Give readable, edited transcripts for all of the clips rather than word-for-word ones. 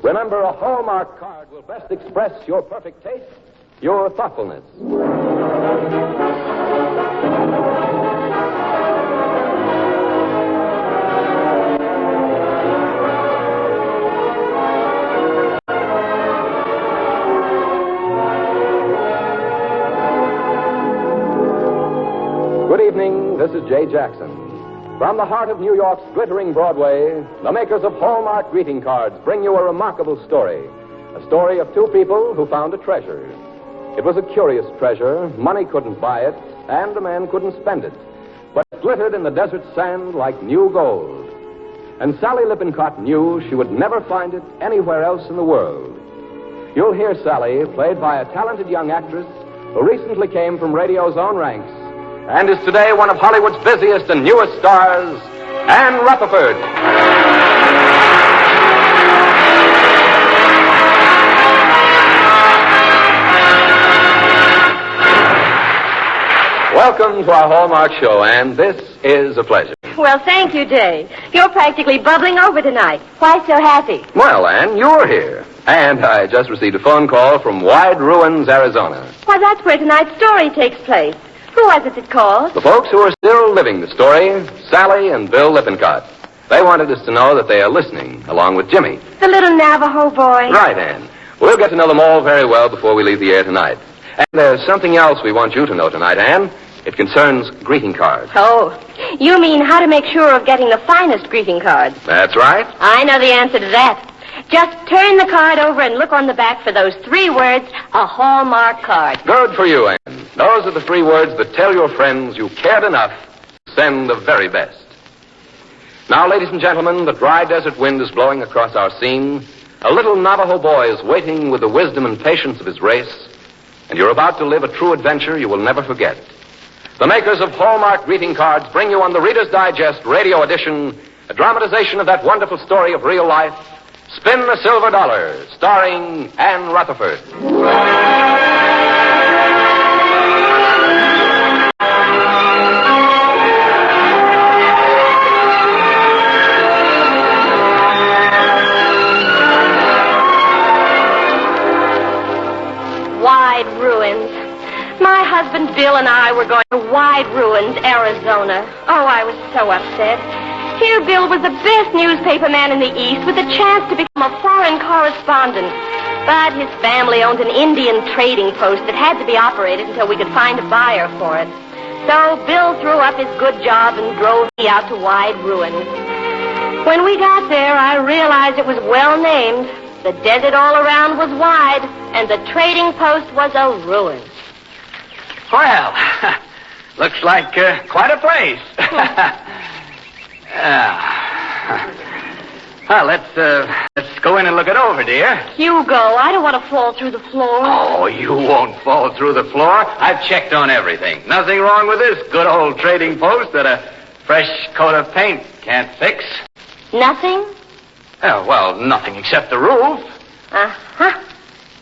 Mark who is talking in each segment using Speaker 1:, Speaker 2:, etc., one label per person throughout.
Speaker 1: Remember, a Hallmark card will best express your perfect taste, your thoughtfulness. Good evening, this is Jay Jackson. From the heart of New York's glittering Broadway, the makers of Hallmark greeting cards bring you a remarkable story. A story of two people who found a treasure. It was a curious treasure. Money couldn't buy it, and a man couldn't spend it. But it glittered in the desert sand like new gold. And Sally Lippincott knew she would never find it anywhere else in the world. You'll hear Sally, played by a talented young actress who recently came from radio's own ranks, and is today one of Hollywood's busiest and newest stars, Anne Rutherford. Welcome to our Hallmark show, Anne. This is a pleasure.
Speaker 2: Well, thank you, Jay. You're practically bubbling over tonight. Why so happy?
Speaker 1: Well, Anne, you're here. And I just received a phone call from Wide Ruins, Arizona.
Speaker 2: Why, that's where tonight's story takes place. Who was it that called?
Speaker 1: The folks who are still living the story, Sally and Bill Lippincott. They wanted us to know that they are listening, along with Jimmy.
Speaker 2: The little Navajo boy.
Speaker 1: Right, Anne. We'll get to know them all very well before we leave the air tonight. And there's something else we want you to know tonight, Anne. It concerns greeting cards.
Speaker 2: Oh, you mean how to make sure of getting the finest greeting cards?
Speaker 1: That's right.
Speaker 2: I know the answer to that. Just turn the card over and look on the back for those 3 words, a Hallmark card.
Speaker 1: Good for you, Anne. Those are the 3 words that tell your friends you cared enough to send the very best. Now, ladies and gentlemen, the dry desert wind is blowing across our scene. A little Navajo boy is waiting with the wisdom and patience of his race, and you're about to live a true adventure you will never forget. The makers of Hallmark greeting cards bring you on the Reader's Digest radio edition a dramatization of that wonderful story of real life, Spin the Silver Dollar, starring Anne Rutherford.
Speaker 2: Wide Ruins. My husband Bill and I were going to Wide Ruins, Arizona. Oh, I was so upset. Here Bill was the best newspaper man in the East with a chance to become a foreign correspondent. But his family owned an Indian trading post that had to be operated until we could find a buyer for it. So Bill threw up his good job and drove me out to Wide Ruins. When we got there, I realized it was well named. The desert all around was wide, and the trading post was a ruin.
Speaker 3: Well, looks like quite a place. Well, let's go in and look it over, dear.
Speaker 2: You go. I don't want to fall through the floor.
Speaker 3: Oh, you won't fall through the floor. I've checked on everything. Nothing wrong with this good old trading post that a fresh coat of paint can't fix.
Speaker 2: Nothing?
Speaker 3: Oh, well, nothing except the roof.
Speaker 2: Uh-huh.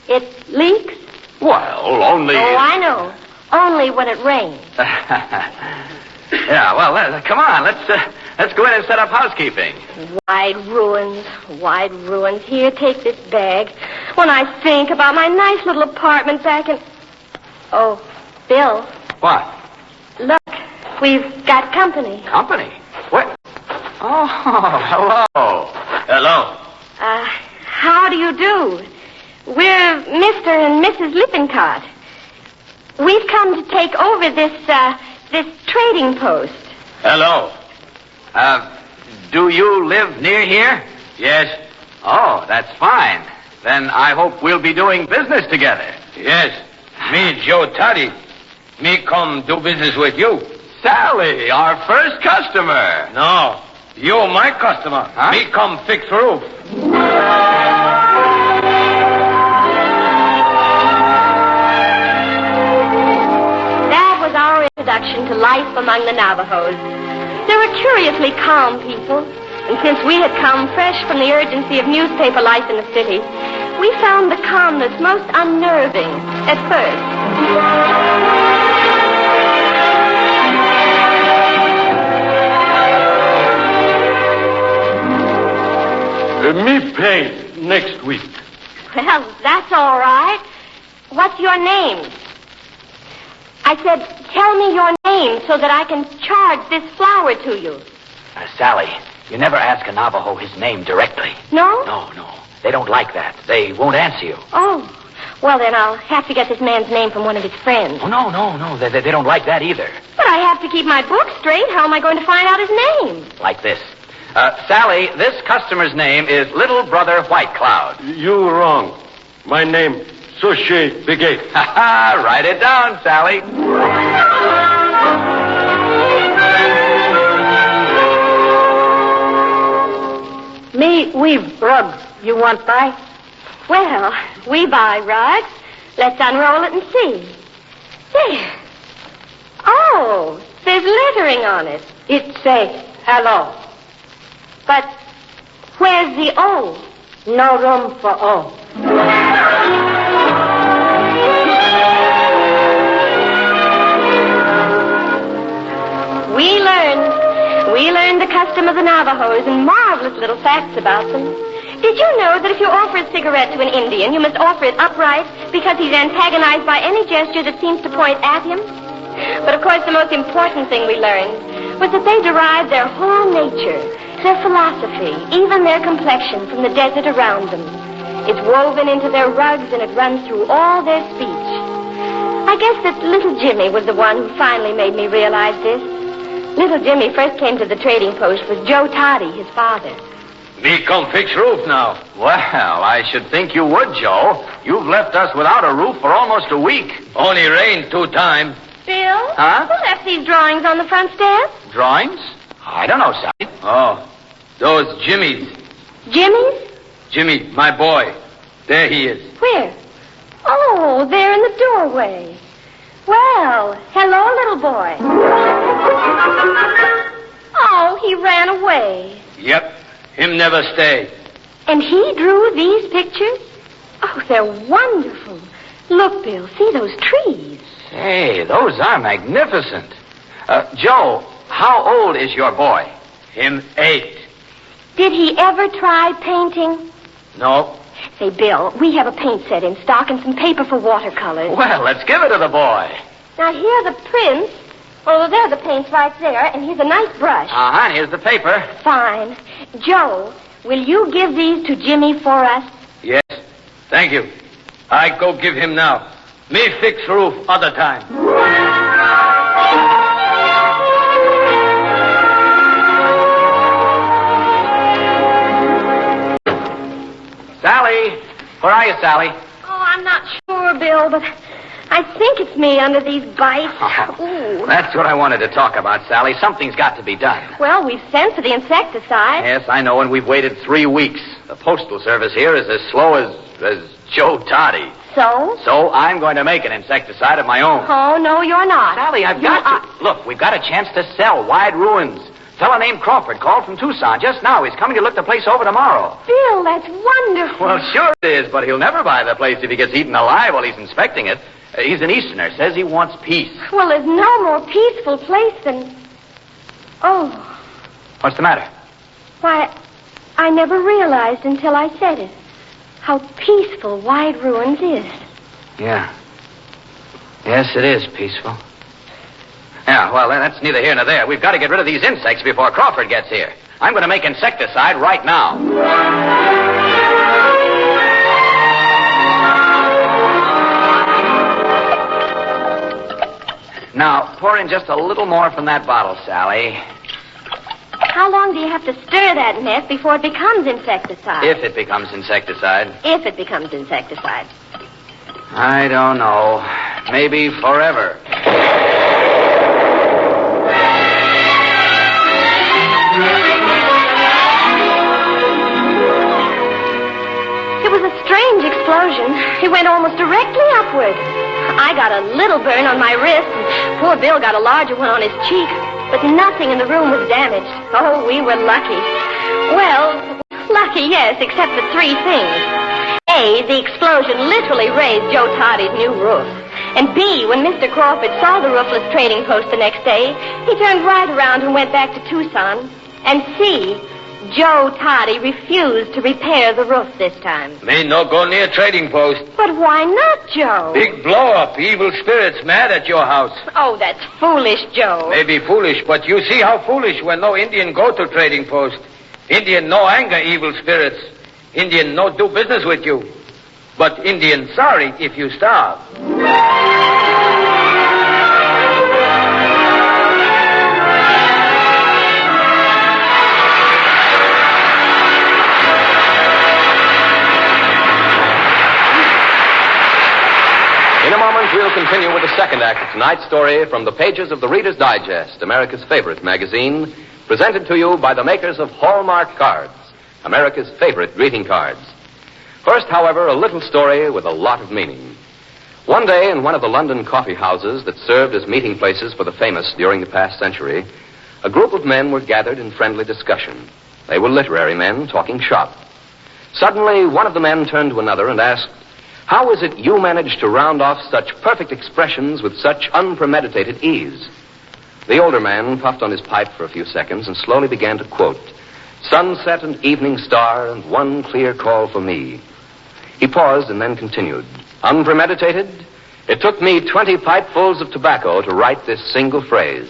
Speaker 2: It leaks?
Speaker 3: Well, only...
Speaker 2: Oh, I know. Only when it rains.
Speaker 3: Yeah, well, come on. Let's go in and set up housekeeping.
Speaker 2: Wide Ruins. Wide Ruins. Here, take this bag. When I think about my nice little apartment back in... Oh, Bill.
Speaker 3: What?
Speaker 2: Look, we've got company.
Speaker 3: Company? What? Oh, hello. Hello.
Speaker 2: How do you do? We're Mr. and Mrs. Lippincott. We've come to take over this trading post.
Speaker 3: Hello. Do you live near here? Yes. Oh, that's fine. Then I hope we'll be doing business together.
Speaker 4: Yes. Me, Joe Toddy. Me come do business with you.
Speaker 3: Sally, our first customer.
Speaker 4: No. You my customer.
Speaker 3: Huh?
Speaker 4: Me come fix roof.
Speaker 2: That was our introduction to life among the Navajos. They were curiously calm people. And since we had come fresh from the urgency of newspaper life in the city, we found the calmness most unnerving at first.
Speaker 4: Me pay.
Speaker 5: next week.
Speaker 2: Well, that's all right. What's your name? I said, tell me your name so that I can charge this flour to you.
Speaker 3: Sally, you never ask a Navajo his name directly.
Speaker 2: No?
Speaker 3: No. They don't like that. They won't answer you.
Speaker 2: Oh. Well, then I'll have to get this man's name from one of his friends.
Speaker 3: Oh, no. They don't like that either.
Speaker 2: But I have to keep my book straight. How am I going to find out his name?
Speaker 3: Like this. Sally, this customer's name is Little Brother White Cloud.
Speaker 5: You're wrong. My name, Sushi Bigate.
Speaker 3: Ha-ha, write it down, Sally.
Speaker 2: Me, we rug. You want buy? Well, we buy rugs. Let's unroll it and see. There. Oh, there's lettering on it. It says, hello. But where's the O? No room for O. We learned the custom of the Navajos and marvelous little facts about them. Did you know that if you offer a cigarette to an Indian, you must offer it upright because he's antagonized by any gesture that seems to point at him? But of course, the most important thing we learned was that they derived their whole nature, their philosophy, even their complexion from the desert around them. It's woven into their rugs and it runs through all their speech. I guess that little Jimmy was the one who finally made me realize this. Little Jimmy first came to the trading post with Joe Toddy, his father.
Speaker 4: Me come fix roof now.
Speaker 3: Well, I should think you would, Joe. You've left us without a roof for almost a week.
Speaker 4: Only rain 2 times.
Speaker 2: Bill?
Speaker 3: Huh?
Speaker 2: Who left these drawings on the front steps?
Speaker 3: Drawings? I don't know, Sally.
Speaker 4: Oh, those Jimmy's.
Speaker 2: Jimmy's?
Speaker 4: Jimmy, my boy. There he is.
Speaker 2: Where? Oh, there in the doorway. Well, hello, little boy. Oh, he ran away.
Speaker 4: Yep, him never stay.
Speaker 2: And he drew these pictures? Oh, they're wonderful. Look, Bill, see those trees.
Speaker 3: Hey, those are magnificent. Joe, how old is your boy?
Speaker 4: Him 8.
Speaker 2: Did he ever try painting?
Speaker 4: No.
Speaker 2: Say, Bill, we have a paint set in stock and some paper for watercolors.
Speaker 3: Well, let's give it to the boy.
Speaker 2: Now, here are the prints. Oh, there are the paints right there, and here's a nice brush.
Speaker 3: Uh-huh, and here's the paper.
Speaker 2: Fine. Joe, will you give these to Jimmy for us?
Speaker 4: Yes, thank you. I go give him now. Me fix roof other time.
Speaker 3: Sally, where are you, Sally?
Speaker 2: Oh, I'm not sure, Bill, but I think it's me under these bites. Ooh.
Speaker 3: That's what I wanted to talk about, Sally. Something's got to be done.
Speaker 2: Well, we've sent for the insecticide.
Speaker 3: Yes, I know, and we've waited 3 weeks. The postal service here is as slow as Joe Toddy.
Speaker 2: So?
Speaker 3: So I'm going to make an insecticide of my own.
Speaker 2: Oh, no, you're not.
Speaker 3: Sally, I've got to. Look, we've got a chance to sell Wide Ruins. Fellow named Crawford called from Tucson just now. He's coming to look the place over tomorrow.
Speaker 2: Bill, that's wonderful.
Speaker 3: Well, sure it is, but he'll never buy the place if he gets eaten alive while he's inspecting it. He's an Easterner. Says he wants peace.
Speaker 2: Well, there's no more peaceful place than... Oh.
Speaker 3: What's the matter?
Speaker 2: Why, I never realized until I said it how peaceful Wide Ruins is.
Speaker 3: Yeah. Yes, it is peaceful. Yeah, well, that's neither here nor there. We've got to get rid of these insects before Crawford gets here. I'm going to make insecticide right now. Now, pour in just a little more from that bottle, Sally.
Speaker 2: How long do you have to stir that mess before it becomes insecticide?
Speaker 3: If it becomes insecticide.
Speaker 2: If it becomes insecticide.
Speaker 3: I don't know. Maybe forever.
Speaker 2: It was a strange explosion. It went almost directly upward. I got a little burn on my wrist, and poor Bill got a larger one on his cheek. But nothing in the room was damaged. Oh, we were lucky. Well, lucky, yes, except for 3 things. A, the explosion literally raised Joe Toddy's new roof. And B, when Mr. Crawford saw the roofless trading post the next day, he turned right around and went back to Tucson. And C, Joe Toddy refused to repair the roof this time.
Speaker 4: Me no go near trading post.
Speaker 2: But why not, Joe?
Speaker 4: Big blow up. Evil spirits mad at your house.
Speaker 2: Oh, that's foolish, Joe.
Speaker 4: Maybe foolish, but you see how foolish when no Indian go to trading post. Indian no anger evil spirits. Indian no do business with you. But Indian sorry if you starve.
Speaker 1: In a moment, we'll continue with the second act of tonight's story from the pages of the Reader's Digest, America's favorite magazine, presented to you by the makers of Hallmark Cards, America's favorite greeting cards. First, however, a little story with a lot of meaning. One day, in one of the London coffee houses that served as meeting places for the famous during the past century, a group of men were gathered in friendly discussion. They were literary men talking shop. Suddenly, one of the men turned to another and asked, "How is it you manage to round off such perfect expressions with such unpremeditated ease?" The older man puffed on his pipe for a few seconds and slowly began to quote, "Sunset and evening star and one clear call for me." He paused and then continued, "Unpremeditated? It took me 20 pipefuls of tobacco to write this single phrase."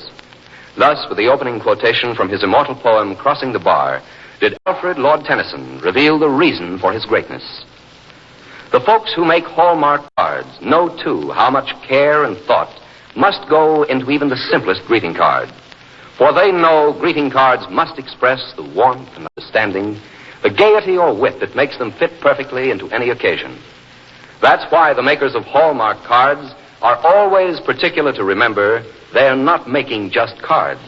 Speaker 1: Thus, with the opening quotation from his immortal poem, Crossing the Bar, did Alfred Lord Tennyson reveal the reason for his greatness. The folks who make Hallmark cards know, too, how much care and thought must go into even the simplest greeting card. For they know greeting cards must express the warmth and understanding, the gaiety or wit that makes them fit perfectly into any occasion. That's why the makers of Hallmark cards are always particular to remember they're not making just cards.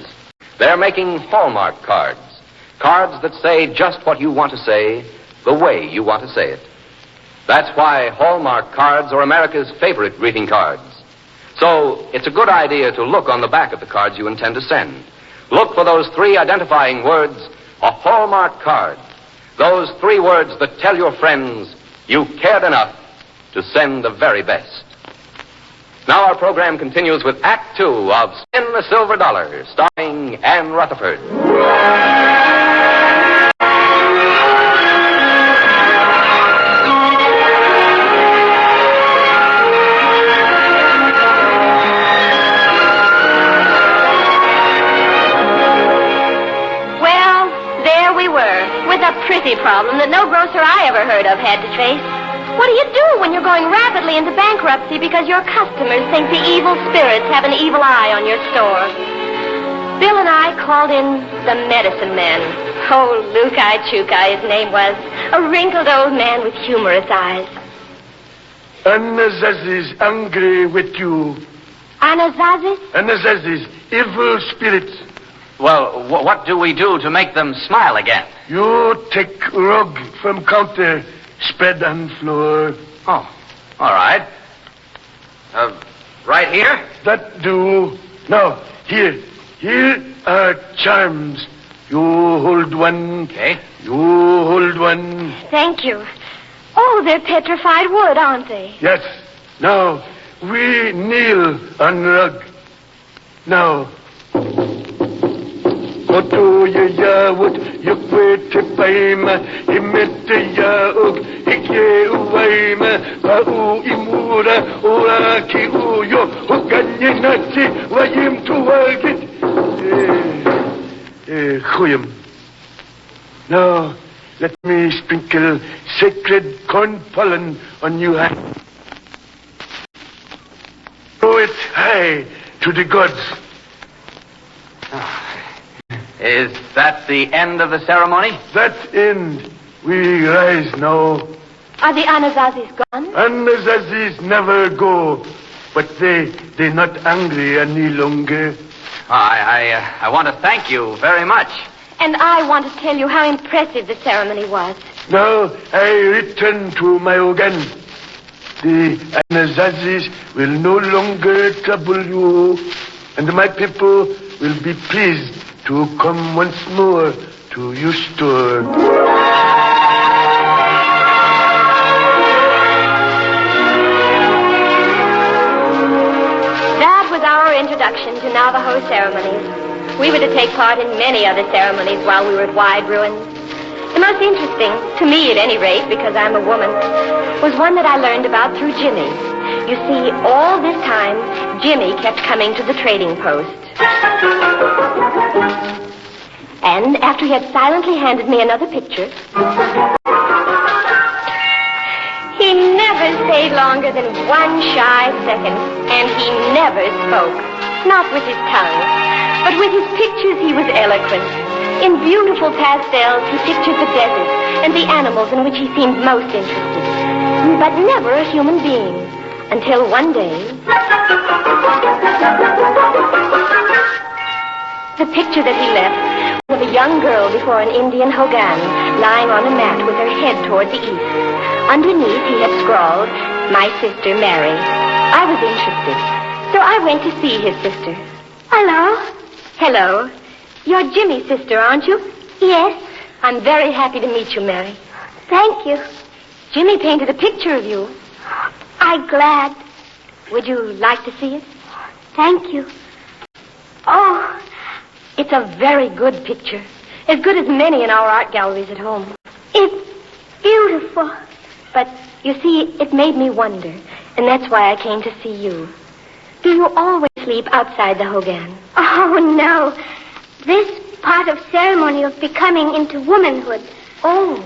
Speaker 1: They're making Hallmark cards. Cards that say just what you want to say, the way you want to say it. That's why Hallmark cards are America's favorite greeting cards. So it's a good idea to look on the back of the cards you intend to send. Look for those 3 identifying words, a Hallmark card. Those 3 words that tell your friends you cared enough to send the very best. Now our program continues with Act 2 of Spin the Silver Dollar, starring Anne Rutherford.
Speaker 2: A pretty problem that no grocer I ever heard of had to face. What do you do when you're going rapidly into bankruptcy because your customers think the evil spirits have an evil eye on your store? Bill and I called in the medicine man. Oh, Lukai Chukai, his name was. A wrinkled old man with humorous eyes.
Speaker 5: Anazazis angry with you.
Speaker 2: Anazazis?
Speaker 5: Anazazis, evil spirits.
Speaker 3: Well, what do we do to make them smile again?
Speaker 5: You take rug from counter, spread on floor.
Speaker 3: Oh, all right. Right here?
Speaker 5: That do. Now, here are charms. You hold one.
Speaker 3: Okay.
Speaker 5: You hold one.
Speaker 2: Thank you. Oh, they're petrified wood, aren't they?
Speaker 5: Yes. Now, we kneel on rug. Now. Oto ya wood, yukwete paima, imete ya ug, hikye uwaima, pau imura, uraki uyo, uganye nachi, wayim tuwagit. Huyam. Now, let me sprinkle sacred corn pollen on you. Throw it high to the gods.
Speaker 3: Is that the end of the ceremony?
Speaker 5: That end. We rise now.
Speaker 2: Are the Anazazis gone?
Speaker 5: Anazazis never go. But they're not angry any longer.
Speaker 3: I want to thank you very much.
Speaker 2: And I want to tell you how impressive the ceremony was.
Speaker 5: Now I return to my organ. The Anazazis will no longer trouble you. And my people will be pleased to come once more to your store.
Speaker 2: That was our introduction to Navajo ceremonies. We were to take part in many other ceremonies while we were at Wide Ruins. The most interesting, to me at any rate, because I'm a woman, was one that I learned about through Jimmy. You see, all this time, Jimmy kept coming to the trading post. And after he had silently handed me another picture, he never stayed longer than 1 shy second, and he never spoke. Not with his tongue, but with his pictures he was eloquent. In beautiful pastels, he pictured the desert and the animals in which he seemed most interested, but never a human being, until one day... The picture that he left was a young girl before an Indian hogan, lying on a mat with her head toward the east. Underneath, he had scrawled, "My sister, Mary." I was interested, so I went to see his sister.
Speaker 6: Hello.
Speaker 2: Hello. You're Jimmy's sister, aren't you?
Speaker 6: Yes.
Speaker 2: I'm very happy to meet you, Mary.
Speaker 6: Thank you.
Speaker 2: Jimmy painted a picture of you.
Speaker 6: I'm glad.
Speaker 2: Would you like to see it?
Speaker 6: Thank you. Oh,
Speaker 2: it's a very good picture. As good as many in our art galleries at home.
Speaker 6: It's beautiful.
Speaker 2: But, you see, it made me wonder. And that's why I came to see you. Do you always sleep outside the hogan?
Speaker 6: Oh, no. This part of ceremony of becoming into womanhood.
Speaker 2: Oh,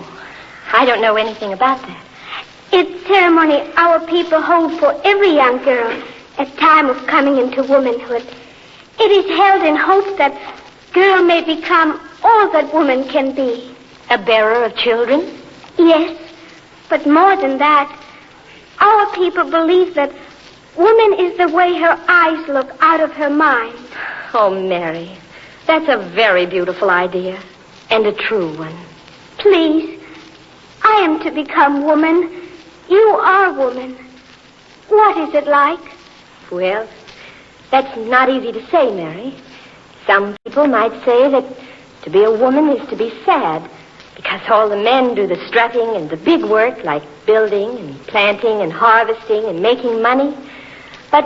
Speaker 2: I don't know anything about that.
Speaker 6: It's ceremony our people hold for every young girl at time of coming into womanhood. It is held in hope that girl may become all that woman can be.
Speaker 2: A bearer of children?
Speaker 6: Yes, but more than that, our people believe that woman is the way her eyes look out of her mind.
Speaker 2: Oh, Mary, that's a very beautiful idea, and a true one.
Speaker 6: Please, I am to become woman. You are woman. What is it like?
Speaker 2: Well, that's not easy to say, Mary. Some people might say that to be a woman is to be sad, because all the men do the strutting and the big work, like building and planting and harvesting and making money. But,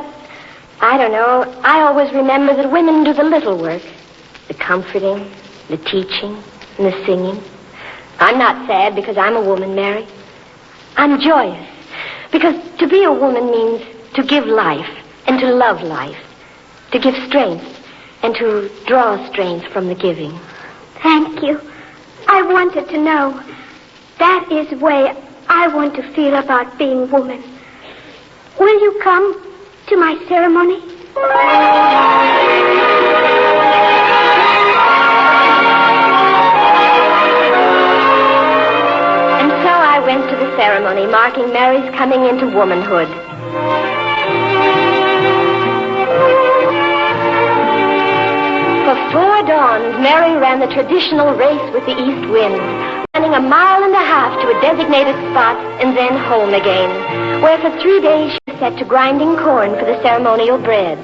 Speaker 2: I don't know, I always remember that women do the little work. The comforting, the teaching, and the singing. I'm not sad because I'm a woman, Mary. I'm joyous, because to be a woman means to give life and to love life, to give strength and to draw strength from the giving.
Speaker 6: Thank you. I wanted to know. That is the way I want to feel about being woman. Will you come to my ceremony?
Speaker 2: And so I went to the ceremony marking Mary's coming into womanhood. Before dawn, Mary ran the traditional race with the east wind, running 1.5 miles to a designated spot and then home again, where for 3 days she set to grinding corn for the ceremonial bread.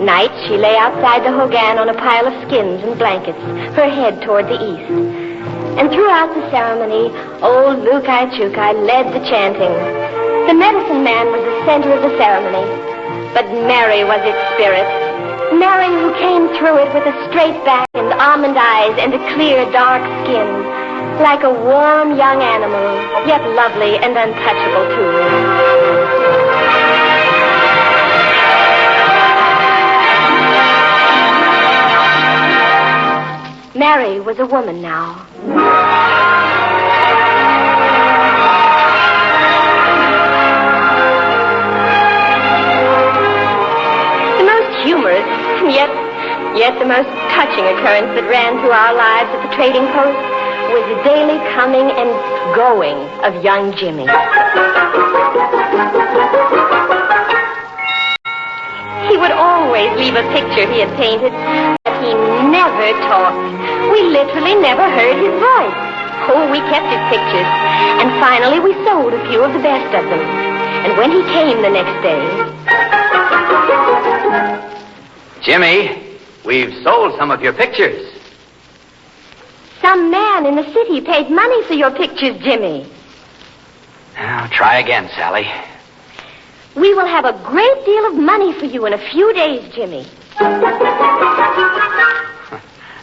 Speaker 2: Nights she lay outside the hogan on a pile of skins and blankets, her head toward the east. And throughout the ceremony, old Lukai Chukai led the chanting. The medicine man was the center of the ceremony, but Mary was its spirit. Mary, who came through it with a straight back and almond eyes and a clear, dark skin, like a warm young animal, yet lovely and untouchable, too. Mary was a woman now. Humorous, and yet the most touching occurrence that ran through our lives at the trading post was the daily coming and going of young Jimmy. He would always leave a picture he had painted, but he never talked. We literally never heard his voice. Oh, we kept his pictures, and finally we sold a few of the best of them. And when he came the next day...
Speaker 3: Jimmy, we've sold some of your pictures.
Speaker 2: Some man in the city paid money for your pictures, Jimmy.
Speaker 3: Now, try again, Sally.
Speaker 2: We will have a great deal of money for you in a few days, Jimmy.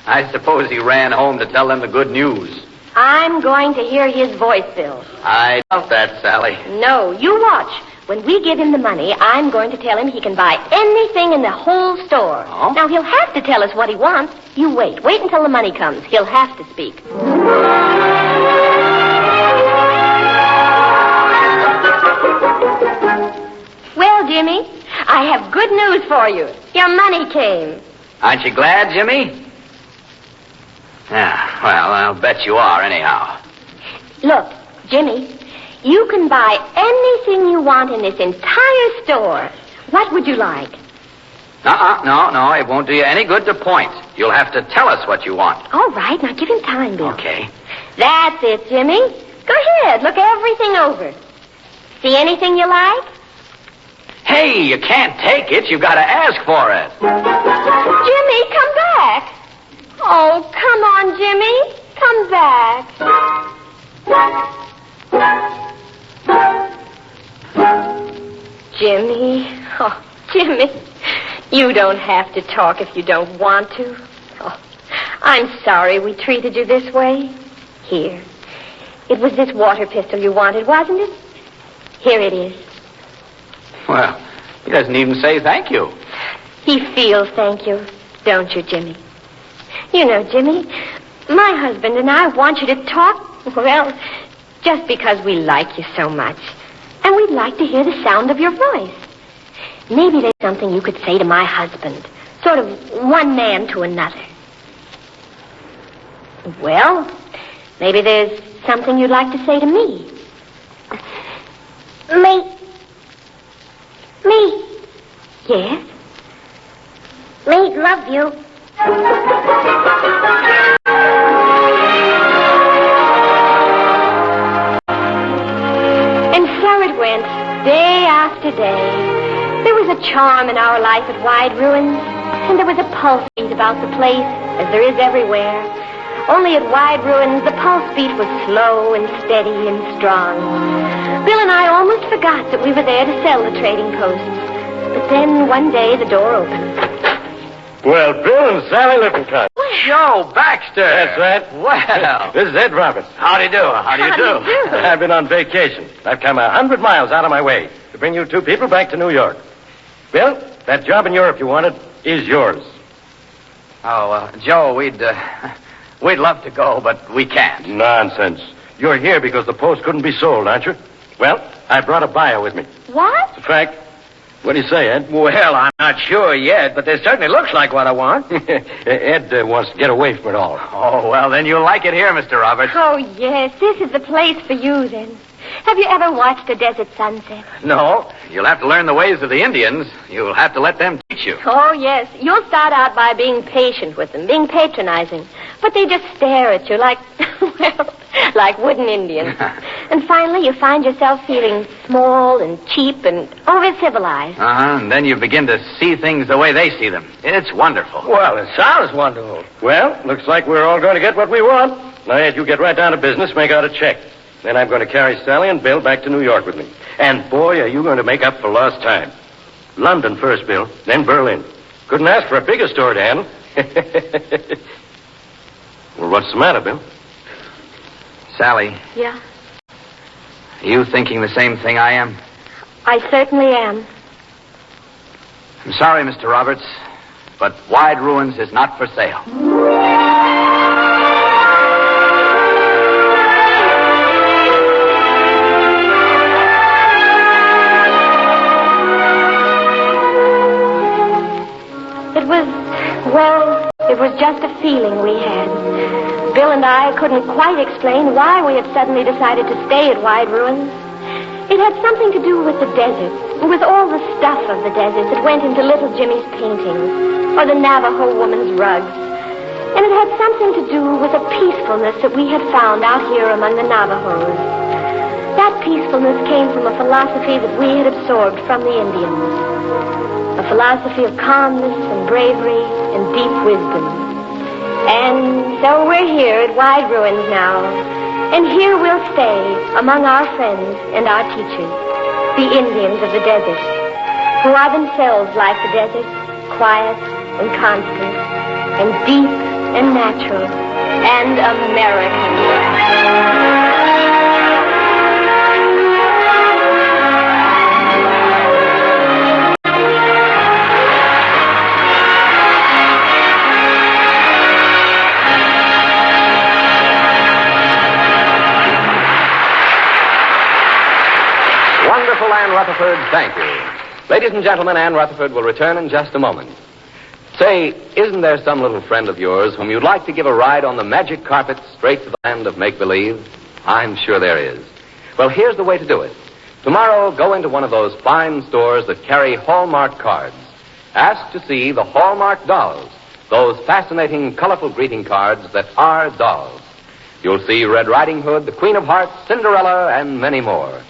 Speaker 3: I suppose he ran home to tell them the good news.
Speaker 2: I'm going to hear his voice, Bill.
Speaker 3: I doubt that, Sally.
Speaker 2: No, you watch. When we give him the money, I'm going to tell him he can buy anything in the whole store.
Speaker 3: Oh?
Speaker 2: Now, he'll have to tell us what he wants. You wait. Wait until the money comes. He'll have to speak. Well, Jimmy, I have good news for you. Your money came.
Speaker 3: Aren't you glad, Jimmy? Yeah, well, I'll bet you are, anyhow.
Speaker 2: Look, Jimmy, you can buy anything you want in this entire store. What would you like?
Speaker 3: No, it won't do you any good to point. You'll have to tell us what you want.
Speaker 2: All right, now give him time, Bill.
Speaker 3: Okay.
Speaker 2: That's it, Jimmy. Go ahead, look everything over. See anything you like?
Speaker 3: Hey, you can't take it. You've got to ask for it.
Speaker 2: Jimmy, come back. Oh, come on, Jimmy. Come back. Jimmy. Oh, Jimmy. You don't have to talk if you don't want to. Oh, I'm sorry we treated you this way. Here. It was this water pistol you wanted, wasn't it? Here it is.
Speaker 3: Well, he doesn't even say thank you.
Speaker 2: He feels thank you, don't you, Jimmy? You know, Jimmy, my husband and I want you to talk, well, just because we like you so much. And we'd like to hear the sound of your voice. Maybe there's something you could say to my husband. Sort of one man to another. Well, maybe there's something you'd like to say to me.
Speaker 6: Me.
Speaker 2: Yes?
Speaker 6: Me love you.
Speaker 2: And so it went, day after day. There was a charm in our life at Wide Ruins, and there was a pulse beat about the place, as there is everywhere. Only at Wide Ruins, the pulse beat was slow and steady and strong. Bill and I almost forgot that we were there to sell the trading posts. But then one day the door opened.
Speaker 5: Well, Bill and Sally Lippincott.
Speaker 3: Joe Baxter.
Speaker 5: That's right.
Speaker 3: Well.
Speaker 5: This is Ed Roberts.
Speaker 3: Howdy do. How do you do?
Speaker 5: I've been on vacation. I've come 100 miles out of my way to bring you two people back to New York. Bill, that job in Europe you wanted is yours.
Speaker 3: Oh, Joe, we'd love to go, but we can't.
Speaker 5: Nonsense. You're here because the post couldn't be sold, aren't you? Well, I brought a buyer with me.
Speaker 2: What?
Speaker 5: It's a fact. What do you say, Ed?
Speaker 4: Well, I'm not sure yet, but this certainly looks like what I want.
Speaker 5: Ed wants to get away from it all.
Speaker 3: Oh, well, then you'll like it here, Mr. Roberts.
Speaker 2: Oh, yes, this is the place for you, then. Have you ever watched a desert sunset?
Speaker 3: No, you'll have to learn the ways of the Indians. You'll have to let them teach you.
Speaker 2: Oh, yes. You'll start out by being patient with them, being patronizing. But they just stare at you like, well, like wooden Indians. And finally, you find yourself feeling small and cheap and over-civilized.
Speaker 3: And then you begin to see things the way they see them. It's wonderful.
Speaker 4: Well, it sounds wonderful.
Speaker 5: Well, looks like we're all going to get what we want. Now, Ed, you get right down to business, make out a check. Then I'm going to carry Sally and Bill back to New York with me. And, boy, are you going to make up for lost time. London first, Bill, then Berlin. Couldn't ask for a bigger store to handle. Well, what's the matter, Bill?
Speaker 3: Sally,
Speaker 2: Yeah,
Speaker 3: are you thinking the same thing I am?
Speaker 2: I certainly am.
Speaker 3: I'm sorry, Mr. Roberts, but Wide Ruins is not for sale.
Speaker 2: It was just a feeling we had. Bill and I couldn't quite explain why we had suddenly decided to stay at Wide Ruins. It had something to do with the desert, with all the stuff of the desert that went into little Jimmy's paintings, or the Navajo woman's rugs. And it had something to do with a peacefulness that we had found out here among the Navajos. That peacefulness came from a philosophy that we had absorbed from the Indians. A philosophy of calmness and bravery and deep wisdom. And so we're here at Wide Ruins now. And here we'll stay among our friends and our teachers, the Indians of the desert, who are themselves like the desert, quiet and constant and deep and natural and American.
Speaker 1: Wonderful Ann Rutherford, thank you. Ladies and gentlemen, Ann Rutherford will return in just a moment. Say, isn't there some little friend of yours whom you'd like to give a ride on the magic carpet straight to the land of make-believe? I'm sure there is. Well, here's the way to do it. Tomorrow, go into one of those fine stores that carry Hallmark cards. Ask to see the Hallmark dolls, those fascinating, colorful greeting cards that are dolls. You'll see Red Riding Hood, the Queen of Hearts, Cinderella, and many more.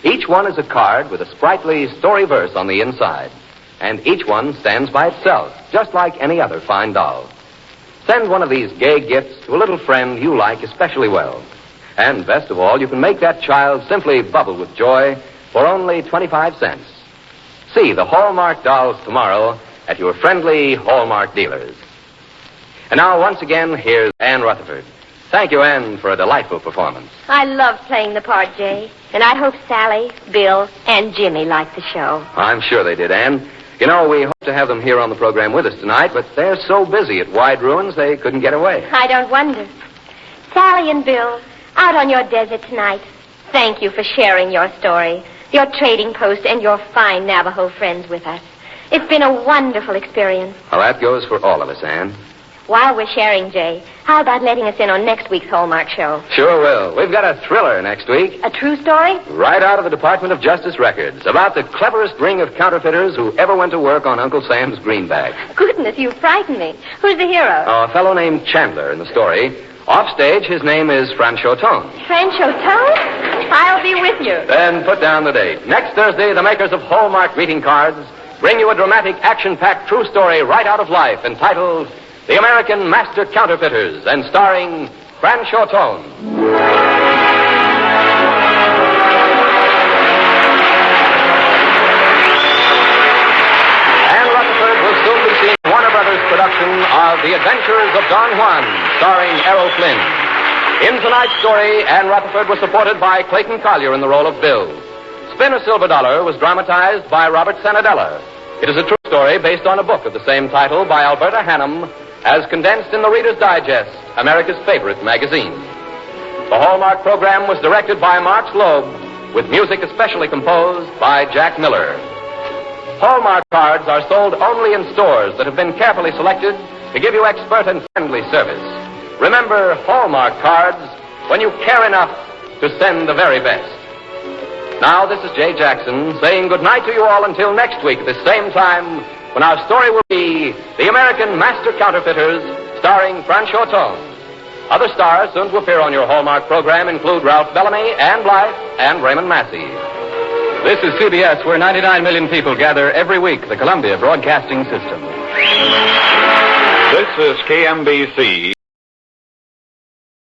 Speaker 1: Each one is a card with a sprightly story verse on the inside. And each one stands by itself, just like any other fine doll. Send one of these gay gifts to a little friend you like especially well. And best of all, you can make that child simply bubble with joy for only 25 cents. See the Hallmark dolls tomorrow at your friendly Hallmark dealers. And now, once again, here's Ann Rutherford. Thank you, Ann, for a delightful performance.
Speaker 2: I loved playing the part, Jay. And I hope Sally, Bill, and Jimmy liked the show.
Speaker 1: I'm sure they did, Ann. You know, we hope to have them here on the program with us tonight, but they're so busy at Wide Ruins they couldn't get away.
Speaker 2: I don't wonder. Sally and Bill, out on your desert tonight, thank you for sharing your story, your trading post, and your fine Navajo friends with us. It's been a wonderful experience.
Speaker 1: Well, that goes for all of us, Ann.
Speaker 2: While we're sharing, Jay, how about letting us in on next week's Hallmark show?
Speaker 1: Sure will. We've got a thriller next week.
Speaker 2: A true story?
Speaker 1: Right out of the Department of Justice records, about the cleverest ring of counterfeiters who ever went to work on Uncle Sam's greenback.
Speaker 2: Goodness, you frightened me. Who's the hero?
Speaker 1: Oh, a fellow named Chandler in the story. Offstage, his name is Franchot Tone.
Speaker 2: Franchot Tone? I'll be with you.
Speaker 1: Then put down the date. Next Thursday, the makers of Hallmark greeting cards bring you a dramatic, action-packed true story right out of life entitled The American Master Counterfeiters, and starring Franchot Tone. Ann Rutherford will soon be seeing Warner Brothers' production of The Adventures of Don Juan, starring Errol Flynn. In tonight's story, Ann Rutherford was supported by Clayton Collier in the role of Bill. Spin a Silver Dollar was dramatized by Robert Sanadella. It is a true story based on a book of the same title by Alberta Hannum, as condensed in the Reader's Digest, America's favorite magazine. The Hallmark program was directed by Mark Loeb, with music especially composed by Jack Miller. Hallmark cards are sold only in stores that have been carefully selected to give you expert and friendly service. Remember Hallmark cards when you care enough to send the very best. Now, this is Jay Jackson saying goodnight to you all until next week at the same time, when our story will be The American Master Counterfeiters, starring Franchot Tone. Other stars soon to appear on your Hallmark program include Ralph Bellamy, Ann Blythe, and Raymond Massey. This is CBS, where 99 million people gather every week, the Columbia Broadcasting System.
Speaker 7: This is KMBC,